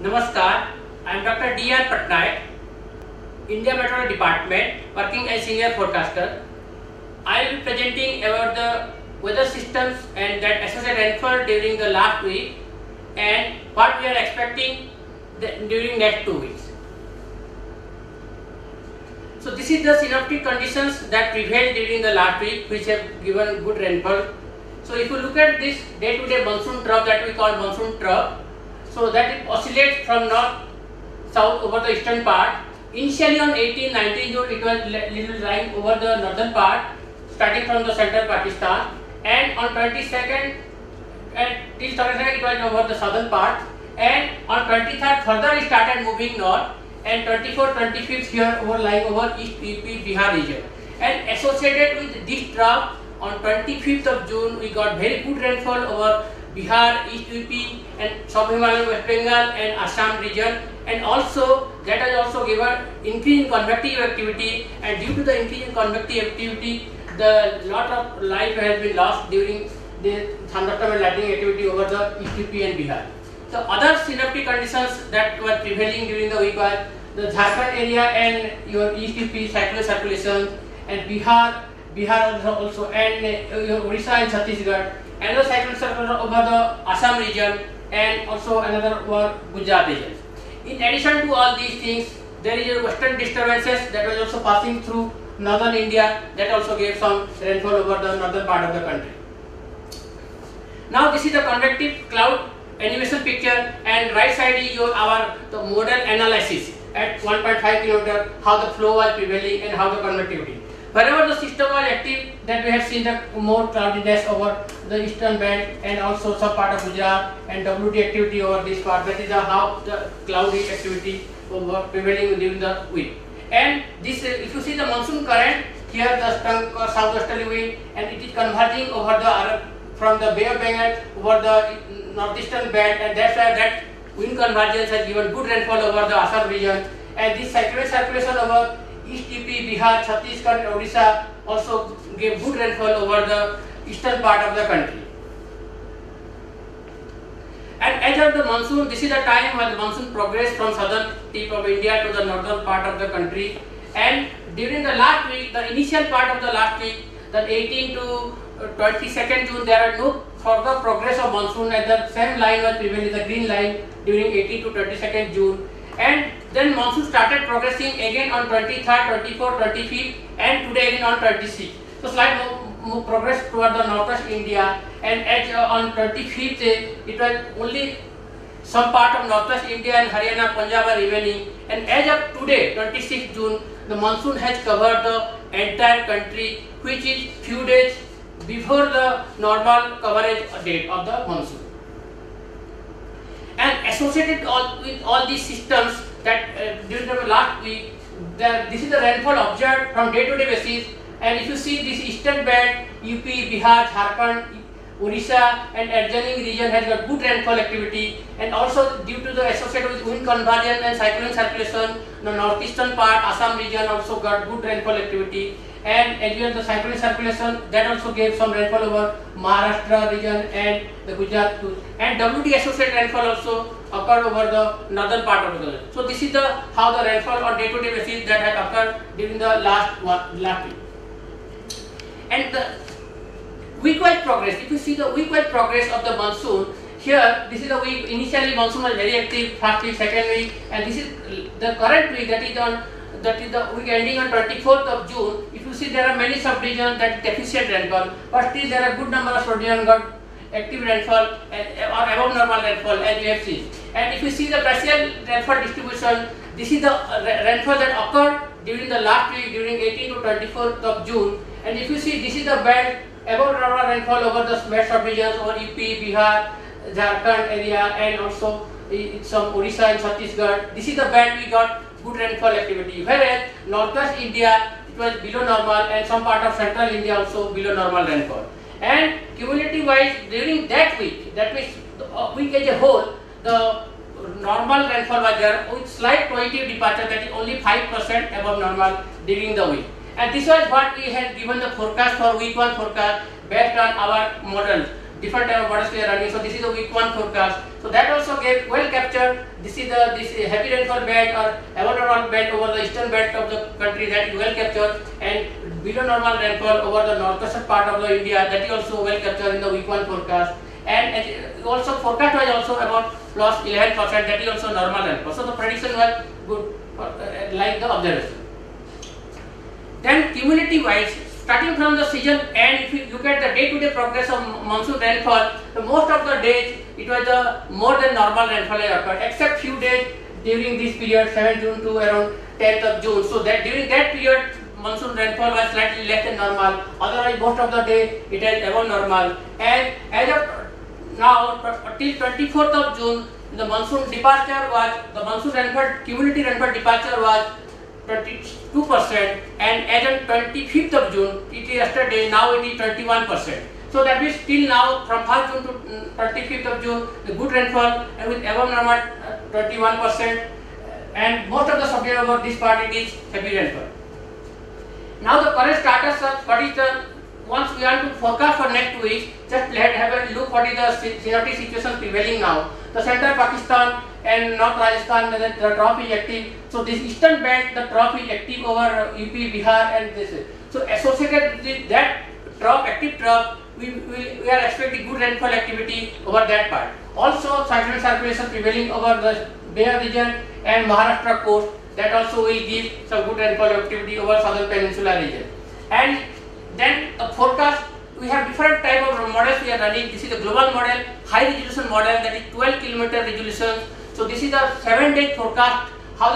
Namaskar, I am Dr. D.R. Patnaik, India Meteorology Department, working as senior forecaster. I will be presenting about the weather systems and that associated rainfall during the last week and what we are expecting during next 2 weeks. So this is the synoptic conditions that prevailed during the last week, which have given good rainfall. So if you look at this day-to-day monsoon trough that we call monsoon trough, so that it oscillates from north south over the eastern part. Initially on 18-19 June it was little lying over the northern part starting from the central Pakistan, and on 22nd and till 22nd it was over the southern part, and on 23rd further it started moving north, and 24th 25th here lying over East UP Bihar region. And associated with this trough on 25th of June we got very good rainfall over Bihar, East UP and Sub-Himalayan West Bengal and Assam region, and also that has also given increase in convective activity, and due to the increase in convective activity the lot of life has been lost during the thunderstorm and lightning activity over the East UP and Bihar. So other synoptic conditions that were prevailing during the week was the Jharkhand area and your East UP cyclone circulation, and Bihar also, and your Odisha and Chhattisgarh. Another cyclone circulation over the Assam region, and also another over Gujarat region. In addition to all these things, there is a western disturbances that was also passing through northern India that also gave some rainfall over the northern part of the country. Now this is the convective cloud animation picture, and right side is the model analysis at 1.5 km, how the flow was prevailing and how the convectivity. Wherever the system was active, that we have seen the more cloudiness over the eastern band and also some part of Gujarat, and WD activity over this part. That is how the cloudy activity was prevailing during the week. And this, if you see the monsoon current, here the strong southwesterly wind, and it is converging over the from the Bay of Bengal over the northeastern band, and that's why that wind convergence has given good rainfall over the Assam region. And this cyclone circulation over East UP, Bihar, Chhattisgarh and Odisha also gave good rainfall over the eastern part of the country. And as of the monsoon, this is the time when the monsoon progressed from southern tip of India to the northern part of the country. And during the last week, the initial part of the last week, the 18 to 22nd June, there are no further progress of monsoon, and the same line was prevailing, the green line, during 18 to 22nd June. And then monsoon started progressing again on 23rd, 24th, 25th, and today again on 26th. So slight progress toward the northwest India, and as on 25th it was only some part of northwest India and Haryana, Punjab are remaining, and as of today 26th June the monsoon has covered the entire country, which is few days before the normal coverage date of the monsoon. And associated with all these systems that during the last week, this is the rainfall observed from day-to-day basis. And if you see this eastern band, UP, Bihar, Jharkhand, Odisha and adjoining region has got good rainfall activity, and also due to the associated with wind convergence and cyclone circulation, the northeastern part, Assam region also got good rainfall activity. And as well the cyclone circulation that also gave some rainfall over Maharashtra region and the Gujarat too. And WD associated rainfall also occurred over the northern part of the country. So this is how the rainfall on day-to-day basis that had occurred during the last week. And the week-wise progress, if you see the week-wise progress of the monsoon, here this is the week initially monsoon was very active, first week, second week, and this is the current week, that is the week ending on 24th of June. If you see, there are many sub-regions that deficient rainfall, but still there are good number of sub-regions got active rainfall or above normal rainfall, as we have seen. And if you see the partial rainfall distribution, this is the rainfall that occurred during the last week, during 18 to 24th of June. And if you see, this is the band above normal rainfall over the west sub-regions over UP, Bihar, Jharkhand area, and also some Odisha and Chhattisgarh. This is the band we got good rainfall activity, whereas northwest India it was below normal, and some part of central India also below normal rainfall. And cumulative wise during that week, that means the week as a whole, the normal rainfall was there with slight positive departure, that is only 5% above normal during the week. And this was what we had given the forecast for week 1 forecast based on our models. different type of models we are running. So this is the week 1 forecast. So that also gave well captured. This is this heavy rainfall belt or above normal belt over the eastern belt of the country, that is well captured, and below normal rainfall over the northwestern part of the India, that is also well captured in the week 1 forecast. And also forecast was also about plus 11%, that is also normal rainfall. So the prediction was good like the observation. Then cumulative wise, starting from the season end, if you look at the day-to-day progress of monsoon rainfall, the most of the days it was more than normal rainfall occurred, except few days during this period, 7 June to around 10th of June. So that during that period, monsoon rainfall was slightly less than normal. Otherwise, most of the day it is above normal. And as of now, till 24th of June, the monsoon departure was, the monsoon rainfall, cumulative rainfall departure was 22%, and as on 25th of June, it is yesterday, now it is 21%. So that means till now, from 1st June to 25th of June, the good rainfall and with above normal 21%, and most of the subject about this part it is heavy rainfall. Now the current status of what is the, once we want to forecast for next week, just let have a look what is the synoptic situation prevailing now. The central Pakistan and North Rajasthan, the trough is active. So this eastern belt, the trough is active over UP, Bihar, and this. So associated with that trough, active trough, we are expecting good rainfall activity over that part. Also, cyclone circulation prevailing over the Bay region and Maharashtra coast, that also will give some good rainfall activity over southern peninsula region. And then a forecast, we have different type of models we are running. This is the global model, high resolution model, that is 12 kilometer resolution. So this is the 7-day forecast, how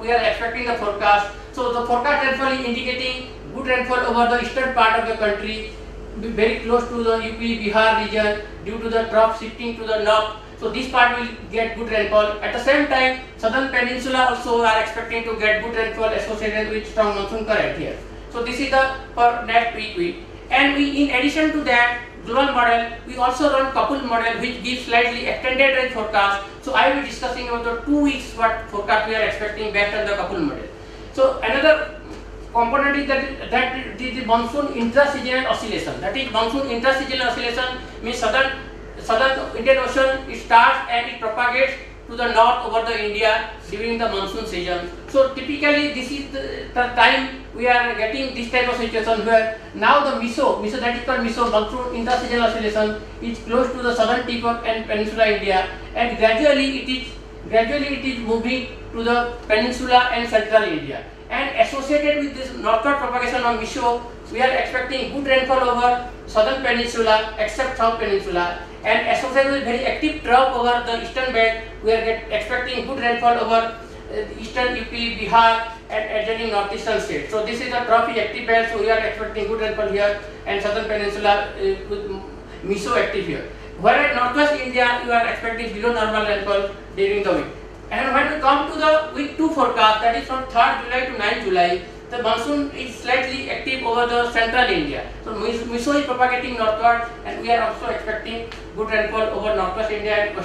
we are expecting the forecast. So the forecast rainfall is indicating good rainfall over the eastern part of the country, very close to the UP, Bihar region, due to the trough shifting to the north. So this part will get good rainfall. At the same time, southern peninsula also are expecting to get good rainfall associated with strong monsoon current here. So this is the for next week. And we, in addition to that global model, we also run coupled model which gives slightly extended range forecast. So I will be discussing about the 2 weeks what forecast we are expecting based on the coupled model. So another component is that the monsoon intra-seasonal oscillation. That is monsoon intra-seasonal oscillation means southern Indian Ocean, it starts and it propagates to the north over the India during the monsoon season. So typically this is the time we are getting this type of situation where now the MISO that is called MISO, monsoon intra-seasonal oscillation, is close to the southern tip of and peninsula India, and gradually it is moving to the peninsula and central India. And associated with this northward propagation of MISO, we are expecting good rainfall over southern peninsula except south peninsula, and associated with very active trough over the eastern belt, we are expecting good rainfall over eastern UP, Bihar, and adjoining northeastern states. So this is the trough is active belt, so we are expecting good rainfall here, and southern peninsula with MISO active here. Whereas northwest India, you are expecting below normal rainfall during the week. And when we come to the week 2 forecast, that is from 3rd July to 9th July, the monsoon is slightly active over the central India. So MISO is propagating northward, and we are also expecting good rainfall over northwest India and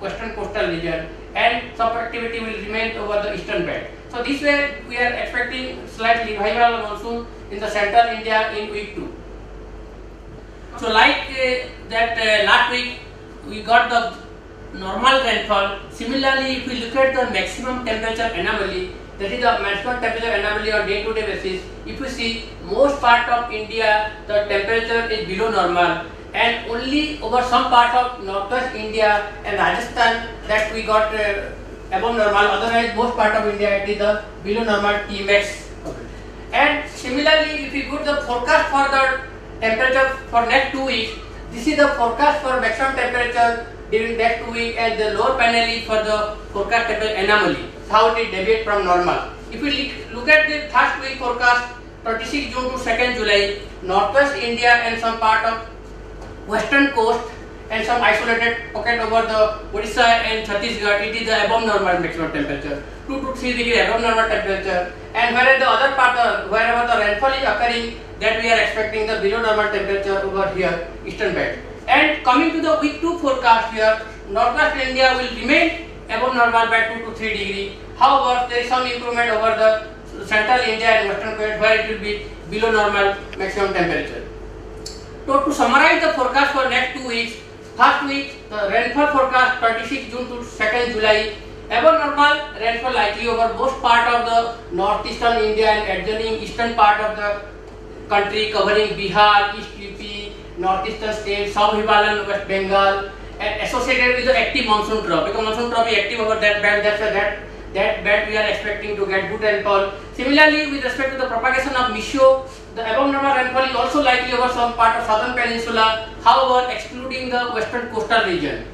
western coastal region, and some activity will remain over the eastern belt. So this way we are expecting slight revival of monsoon in the central India in week 2. So like last week we got the normal rainfall. Similarly, if we look at the maximum temperature anomaly, that is the maximum temperature anomaly on day-to-day basis, if you see most part of India, the temperature is below normal, and only over some part of northwest India and Rajasthan that we got above normal. Otherwise, most part of India it is the below normal Tmax. And similarly, if we put the forecast for the temperature for next 2 weeks, this is the forecast for maximum temperature during next 2 weeks, and the lower panel is for the forecast temperature anomaly, how it deviates from normal. If we look at the first week forecast, 26 June to 2nd July, northwest India and some part of western coast and some isolated pocket over the Odisha and Chhattisgarh, it is the above normal maximum temperature, 2 to 3 degrees above normal temperature. And whereas the other part, wherever the rainfall is occurring, that we are expecting the below normal temperature over here, eastern belt. And coming to the week 2 forecast here, northwest India will remain above normal by 2 to 3 degrees. However, there is some improvement over the central India and western coast where it will be below normal maximum temperature. So to summarize the forecast for next 2 weeks, first week the rainfall forecast 26 June to 2nd July. Above normal rainfall likely over most part of the northeastern India and adjoining eastern part of the country covering Bihar, East UP, northeastern states, South Himalayan, West Bengal, and associated with the active monsoon trough. Because monsoon trough is active over that belt, that belt we are expecting to get good rainfall. Similarly, with respect to the propagation of Misho, the above normal rainfall is also likely over some part of southern peninsula, however excluding the western coastal region.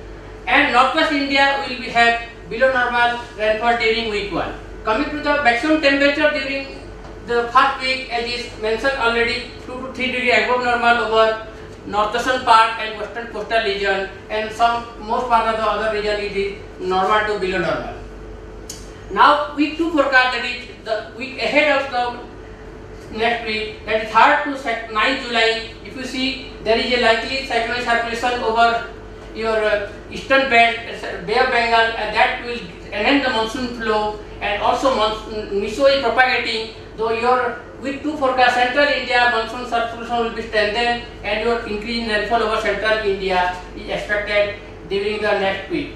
And northwest India will have below normal rainfall during week 1. Coming to the maximum temperature during the first week, as is mentioned already, 2 to 3 degrees above normal over northeastern part and western coastal region, and most part of the other region is normal to below normal. Now week 2 forecast, that is the week ahead of the next week, that is 3rd to 9th July. If you see, there is a likely cyclonic circulation over your eastern belt, Bay of Bengal, and that will enhance the monsoon flow, and also Misho is propagating. Though your week 2 forecast, central India monsoon circulation will be strengthened, and your increase in rainfall over central India is expected during the next week.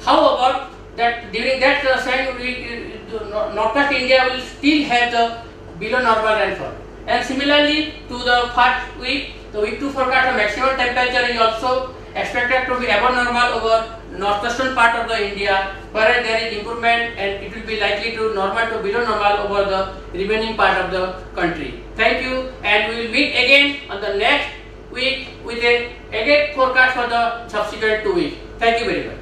However, that during that same week, northwest India will still have the below normal rainfall. And similarly to the first week, the week 2 forecast, the maximum temperature is also expected to be above normal over northwestern part of the India, whereas there is improvement and it will be likely to normal to below normal over the remaining part of the country. Thank you, and we will meet again on the next week with a again forecast for the subsequent 2 weeks. Thank you very much.